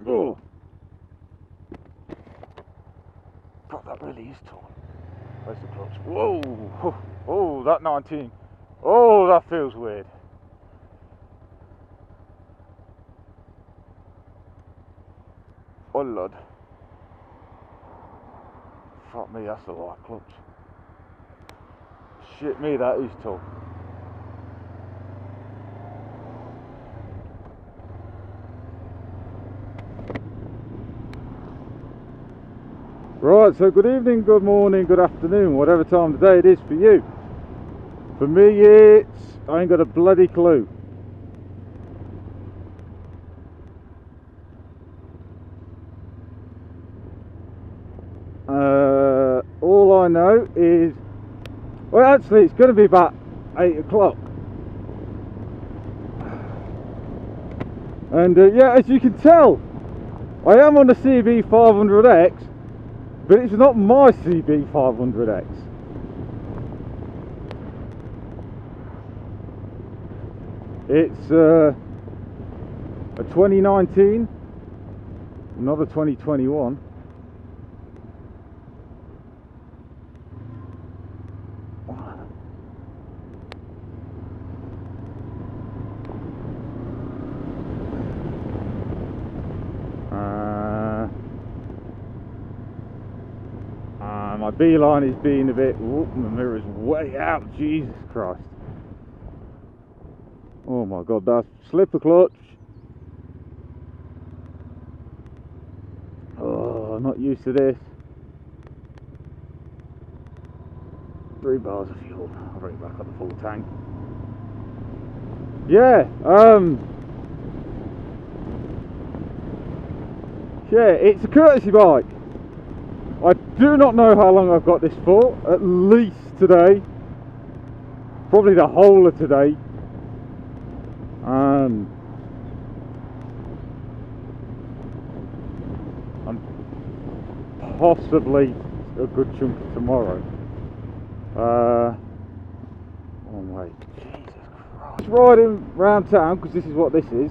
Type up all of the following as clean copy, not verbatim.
Oh, God, that really is tall. Where's the clutch? Whoa! Oh, that 19. Oh, that feels weird. Oh, Lord. Fuck me, that's a lot of clutch. Shit me, that is tall. Right, so good evening, good morning, good afternoon, whatever time of the day it is for you. For me, I ain't got a bloody clue. All I know is, well, actually, it's going to be about 8 o'clock. And yeah, as you can tell, I am on the CB500X, but it's not my CB500X. It's a 2019, not a 2021. My beeline is being a bit, whoop, my mirror's way out, Jesus Christ. Oh my God, that's slipper clutch. Oh, I'm not used to this. 3 bars of fuel, I'll bring it back on the full tank. Yeah, yeah, it's a courtesy bike. I do not know how long I've got this for, at least today, probably the whole of today. And possibly a good chunk of tomorrow. Oh my Jesus Christ. Just riding round town, because this is what this is.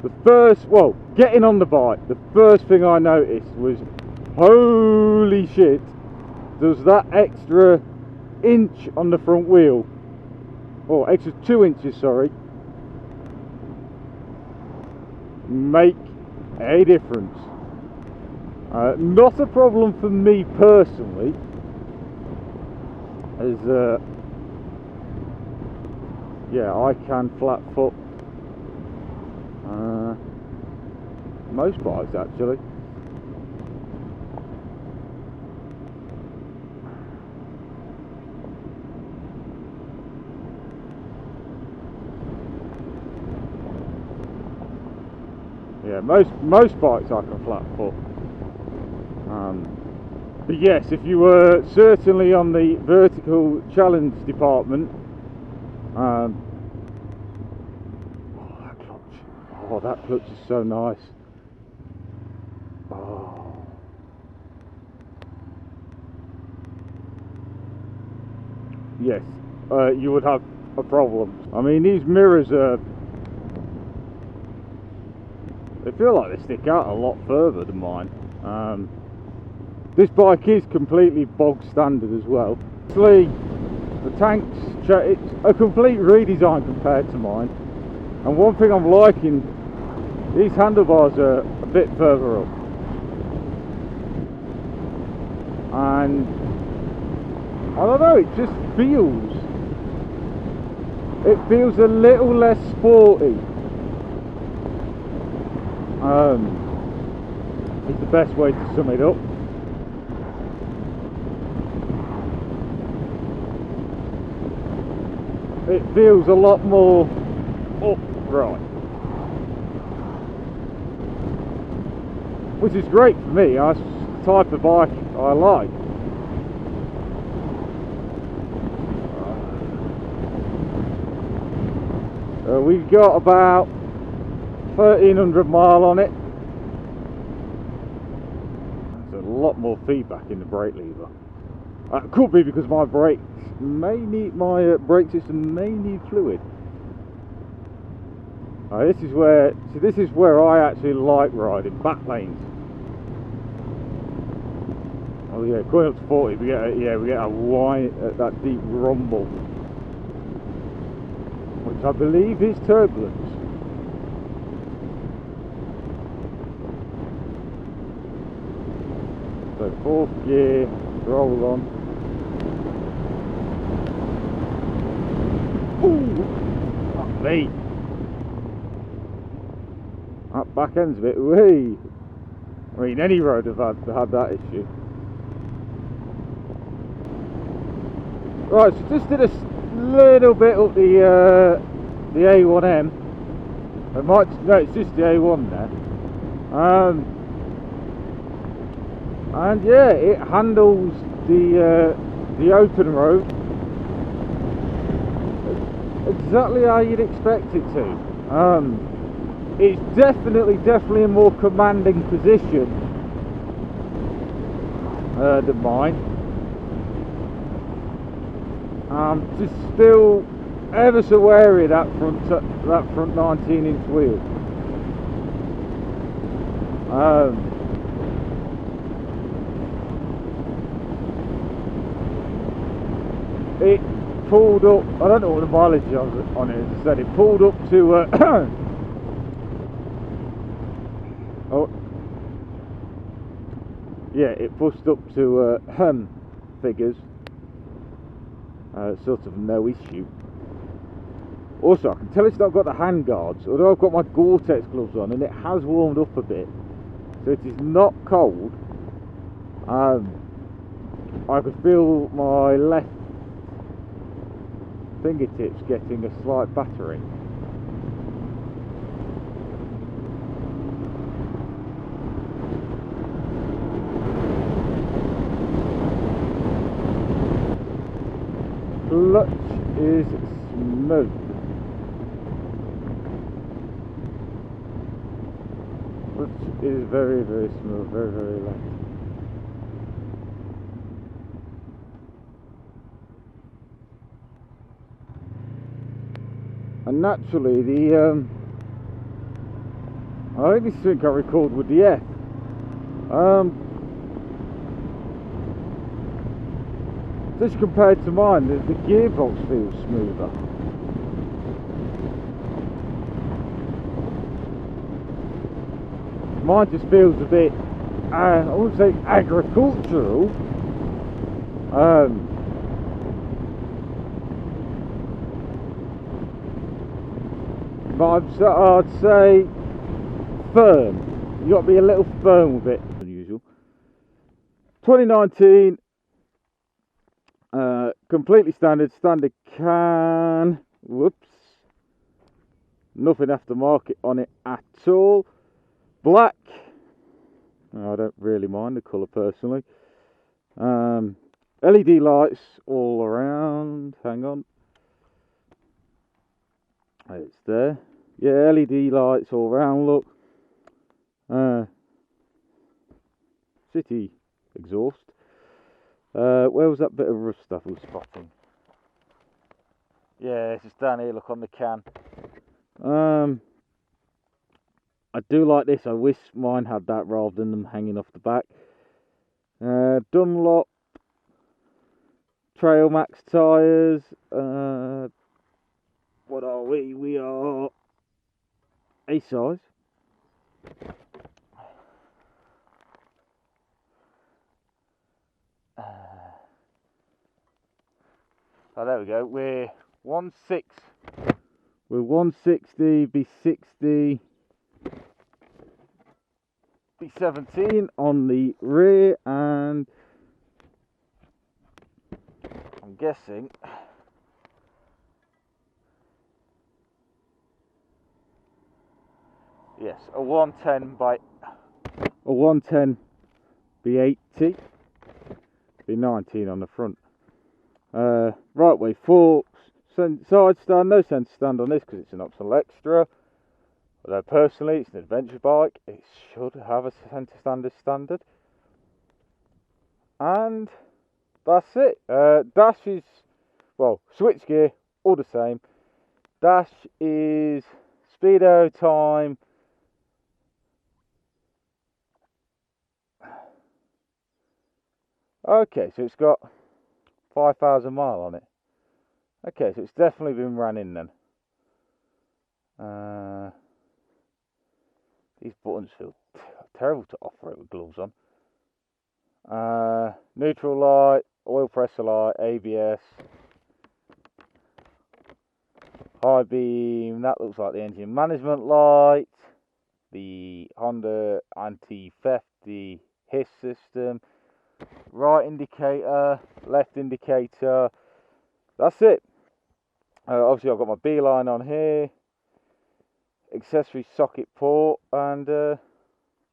The first, well, getting on the bike, the first thing I noticed was, holy shit, does that extra inch on the front wheel, or extra 2 inches, sorry, make a difference. Not a problem for me personally, as yeah, I can flat foot most bikes actually. Yeah, most bikes I can flat foot. But yes, if you were certainly on the vertical challenge department, oh, that clutch is so nice. Oh. Yes, you would have a problem. I mean, these mirrors are, they feel like they stick out a lot further than mine. This bike is completely bog standard as well. Actually, the tank's, it's a complete redesign compared to mine. And one thing I'm liking, these handlebars are a bit further up. And I don't know, it just feels a little less sporty. Is the best way to sum it up. It feels a lot more upright, which is great for me. That's the type of bike I like. We've got about 1300 mile on it. There's a lot more feedback in the brake lever. It could be because my brake system may need fluid. This is where, see, this is where I actually like riding, back lanes. Oh yeah, going up to 40, we get a whine, that deep rumble, which I believe is turbulence. So 4th gear, roll on. Ooh, fuck me. That back end's a bit wee. I mean, any road have had that issue. Right, so just did a little bit up the A1M. It might, no, it's just the A1 there. And yeah, it handles the open road exactly how you'd expect it to. It's definitely a more commanding position than mine. Just still ever so wary of that front 19-inch wheel. It pulled up, I don't know what the mileage on it is, as I said, it pulled up to oh yeah, it pushed up to figures, sort of no issue. Also, I can tell it's not got the hand guards, although I've got my Goretetex gloves on, and it has warmed up a bit, so it is not cold. I could feel my left fingertips getting a slight battering. Clutch is smooth. Clutch is very smooth, very light. And naturally, the I only think I record with the F. Just compared to mine, the gearbox feels smoother. Mine just feels a bit, I wouldn't say agricultural. But I'd say firm. You got to be a little firm with it. Unusual. 2019, completely standard can. Whoops. Nothing aftermarket on it at all. Black. I don't really mind the colour personally. LED lights all around. Hang on. It's there. Yeah, LED lights all around, look. City exhaust. Where was that bit of rust stuff I was spotting? Yeah, it's just down here, look, on the can. I do like this. I wish mine had that rather than them hanging off the back. Dunlop Trail Max tyres. What are we? We are A size. Oh, there we go. We're 1.6. We're 160, B60, B17 on the rear, and I'm guessing yes, a 110 B80, B19 on the front. Right way forks, side stand, no centre stand on this because it's an optional extra. Although personally it's an adventure bike, it should have a centre stand as standard. And that's it. Dash is, well, switch gear, all the same. Dash is speedo time. Okay, so it's got 5,000 mile on it. Okay, so it's definitely been ran in then. These buttons feel terrible to operate with gloves on. Neutral light, oil pressure light, ABS, high beam, that looks like the engine management light, the Honda anti-theft, the hiss system, right indicator, left indicator, that's it. Obviously I've got my beeline on here, accessory socket port, and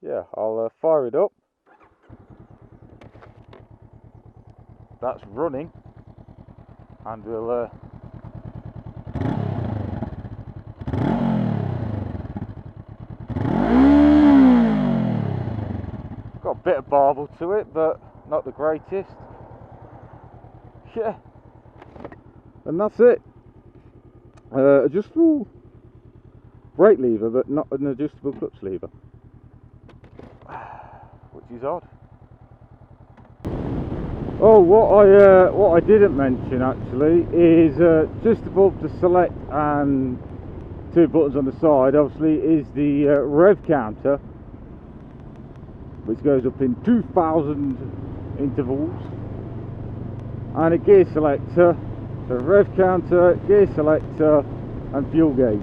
yeah, I'll fire it up. That's running, and we'll got a bit of barbel to it, but not the greatest. Yeah, and that's it. Adjustable brake lever, but not an adjustable clutch lever, which is odd. Oh, what I didn't mention actually is just above the select and two buttons on the side, obviously, is the rev counter, which goes up in 2,000 intervals, and a gear selector, so rev counter, gear selector, and fuel gauge.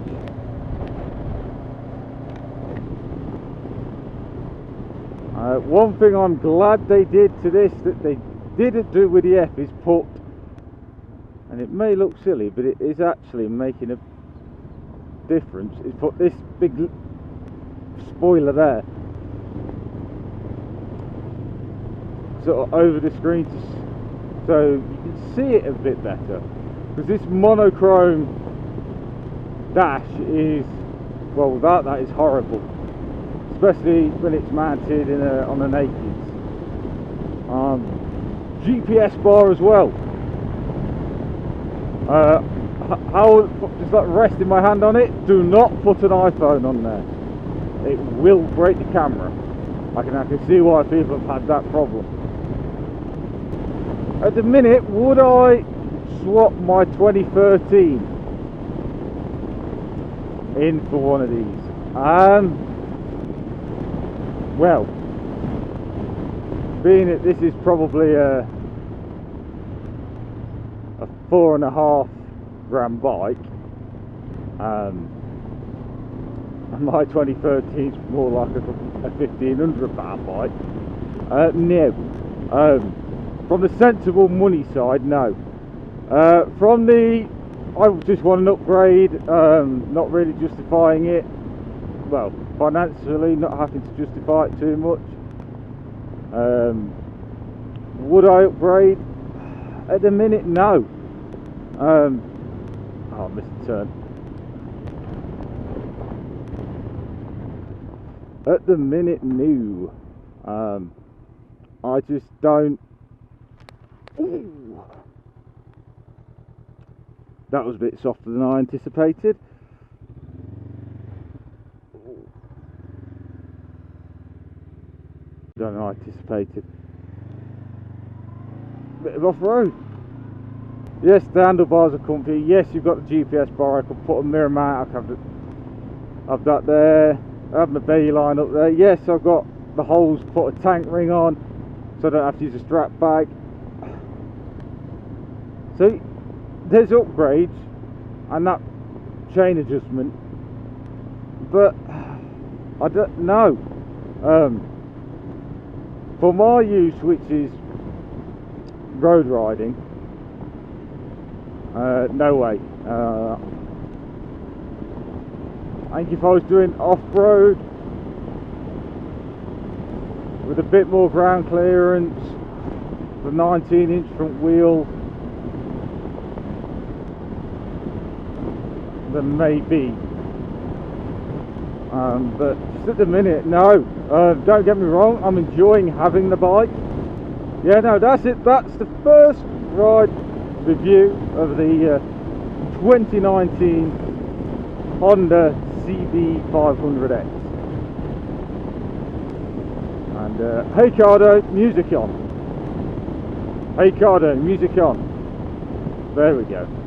One thing I'm glad they did to this that they didn't do with the F is put, and it may look silly, but it is actually making a difference, is put this big spoiler there, sort of over the screen, so you can see it a bit better, because this monochrome dash is, well, that is horrible, especially when it's mounted in on a naked. GPS bar as well. How, just like resting my hand on it, do not put an iPhone on there. It will break the camera. I can see why people have had that problem. At the minute, would I swap my 2013 in for one of these? Well, being that this is probably a 4.5 grand bike, and my 2013 is more like a 1,500 pound bike, no. From the sensible money side, no. From the, I just want an upgrade, not really justifying it, well, financially not having to justify it too much. Would I upgrade? At the minute, no. Oh, I missed a turn. At the minute, no. I just don't. Ooh. That was a bit softer than I anticipated. Than I anticipated. Bit of off-road. Yes, the handlebars are comfy. Yes, you've got the GPS bar. I can put a mirror mount. I can have that there. I have my belly line up there. Yes, I've got the holes. Put a tank ring on, so I don't have to use a strap bag. So there's upgrades and that chain adjustment, but I don't know. For my use, which is road riding, no way. I think if I was doing off-road with a bit more ground clearance, the 19-inch front wheel, then maybe. But just at the minute, no. Don't get me wrong, I'm enjoying having the bike. Yeah, no, that's it. That's the first ride review of the 2019 Honda CB500X. And hey Ikedo, music on. Hey Ikedo, music on. There we go.